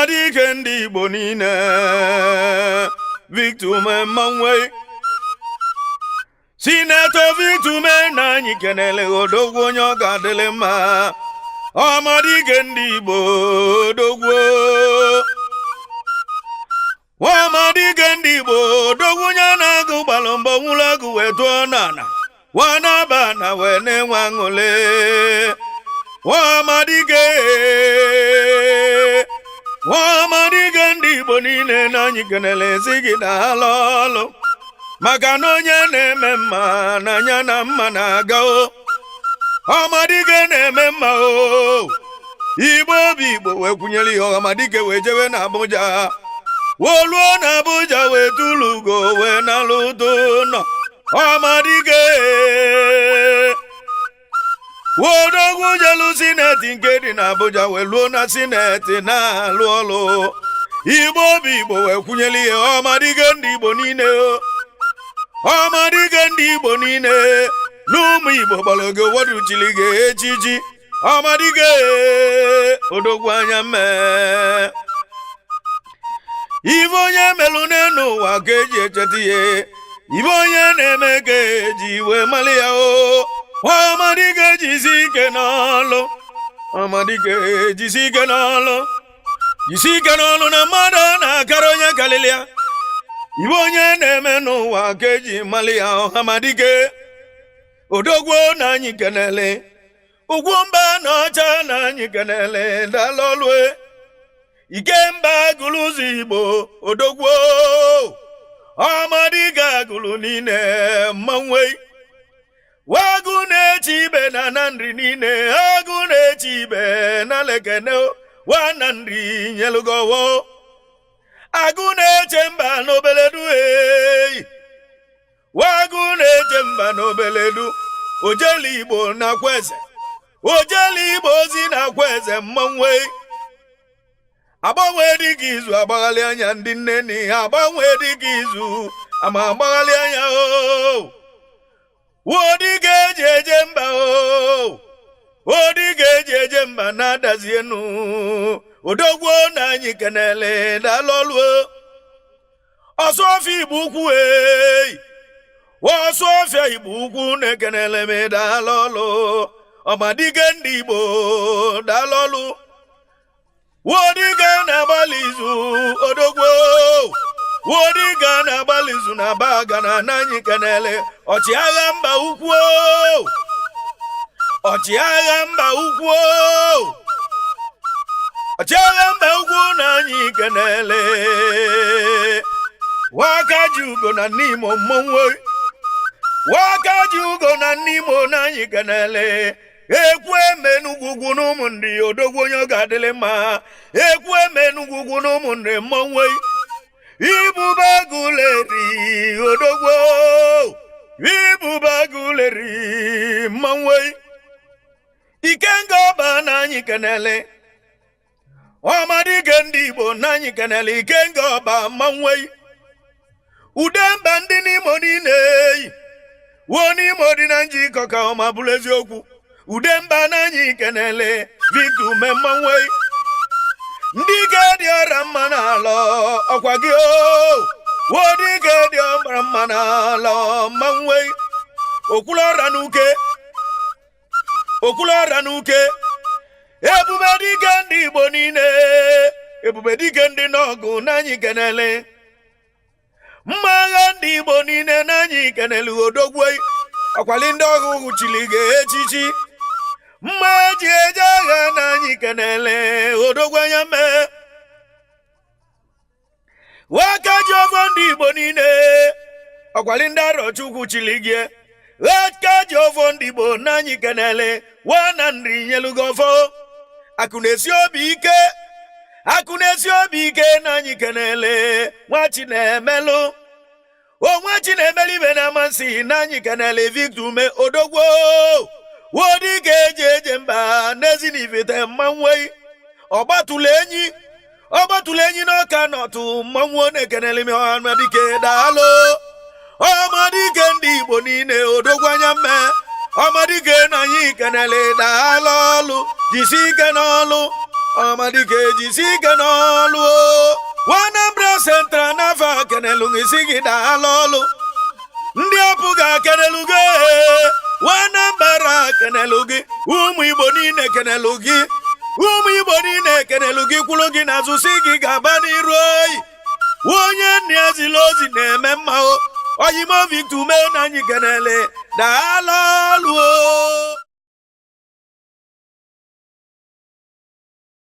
Ọmadike ndị Igbo niile Victor Mmanwe Senator Victor na anyị kenele odogwu onye ọ ga-adịlị mma Ọmadike ndị Igbo odogwu Ọmadike ndị Igbo odogwu onye na-agụ gbalụ mbọ nwụrụ agụ wee tụọ n'ala wanaba na wee na-enwe aṅụle Ọmadike ndị Igbo niile na anyị kenele si gị daalụ ọlụ maka na onye na-eme mma na anya na mma na-aga o Ọmadike na-eme mma o Igbo obi Igbo wee kwunyere ihe Ọmadike wee jewe na Abuja woluo na Abuja wee tulugo wee nalụ udo nọ Ọmadike wodogwu jelu sineti nke dị na Abuja wee luo na sineti na-alụ ọlụ Igbo obi Igbo wee kwunyere ihe Ọmadike ndị Igbo niile Ọmadike ndị Igbo niile n'ụmụ Igbo gbalogo woduchili gị echichi Ọmadike odogwu anya mee ibe onye melu n'elu ụwa ka eji echeta ihe ibe onye na-eme ka eji wee mali ya o Ọmadike jisi ike n'ọlụ Ọmadike jisi ike n'ọlụ na mmadụ na-akara onye karịrị ya ibe onye na-eme n'ụwa ka eji mali ya Ọmadike odogwu na anyị kenele ugwu mba na ọcha na anyị kenele dalolue Ikemba gụlụzi Igbo odogwu Ọmadike gụlụ niile Mmanwe wagụ na-echi ibe na Nandri niile agụ na-echi ibe na Lekene wa Nandri nyelugowo agụ na-eche mba n'obeledu wagụ na-eche mba n'obeledu ojeli Igbo na Kweze ojeli Igbo ozi na Kweze Mmanwe agbanwe dịka izu agbaghalị anya ndị nne na ihe agbanwe dịka izu ama agbaghalị anya o wodike eji eje mba o wodike eji eje mba na-adazi enu odogwu na anyị kenele daalụ ọlụ Ọsụọfịa Igbo ukwu Ọsụọfịa Igbo ukwu na-ekenele m daalụ ọlụ Ọmadike ndị Igbo daalụ ọlụ wodike na-agbalị izu odogwu wodike na-agbalị izu na baga na anyị kenele ọchịagha mba ukwu ọchịagha mba ukwu ọchịagha mba ukwu na anyị kenele waka ji ugo na n'Imo Mmanwe waka ji ugo na n'Imo na anyị kenele ekwu eme n'ugwugwu n'ụmụ ndị odogwu onye ọ ga-adịlị mma ekwu eme n'ugwugwu n'ụmụ ndị Mmanwe Ibuba Guleri odogwu Ibuba Guleri Mmanwe Ikenga ọba na anyị kenele Ọmadike ndị Igbo na anyị kenele Ikenga ọba Mmanwe Udemba ndị n'Imo niile wo n'Imo dị na njikọ ka ọma bụrụ eziokwu Udemba na anyị kenele Victor Mmanwe ndị ike dị ọra mma n'ala ọkwa gị wodike dị ọra mma n'ala Mmanwe okwulọra n'uke ebube dike ndị Igbo niile ebube dike ndị n'ọgụ na anyị kenele mma agha ndị Igbo niile na anyị kenele odogwu ọkwali ndị ọgụ chili gị echichi mma eji eje agha na anyị kenele odogwu anya mee waka ji ọfọ ndị Igbo niile ọkwali ndị Arọchukwu chili gị waka ji ọfọ ndị Igbo na anyị kenele wa Nandri nyelugo ọfọ akụ na-esi obi ike na anyị kenele nwa Chinemelụ nwa Chinemelu ibe na amasị na anyị kenele Victor odogwu wodike eji eje mba n'Ezinifite Mmanwe ọgbatụlụ enyi n'ọka nọtụ Mmanwe na-ekenele m Ọmadike daalụ Ọmadike ndị Igbo niile odogwu anya mme Ọmadike na anyị kenele daalụ ọlụ jisi ike n'ọlụ Ọmadike jisi ike n'ọlụ Anambra Central n'afọ kenelu isi gị daalụ ọlụ ndị apụghị akenelu gị Anambra kenelu gị ụmụ Igbo niile kenelu gị ụmụ Igbo niile kenelu gị kwuru gị n'azụ si gị ga-aba n'iru oyi onye nne ezila ozi na-eme mma oyimo Victor ume na anyị kenele daalụ ọlụ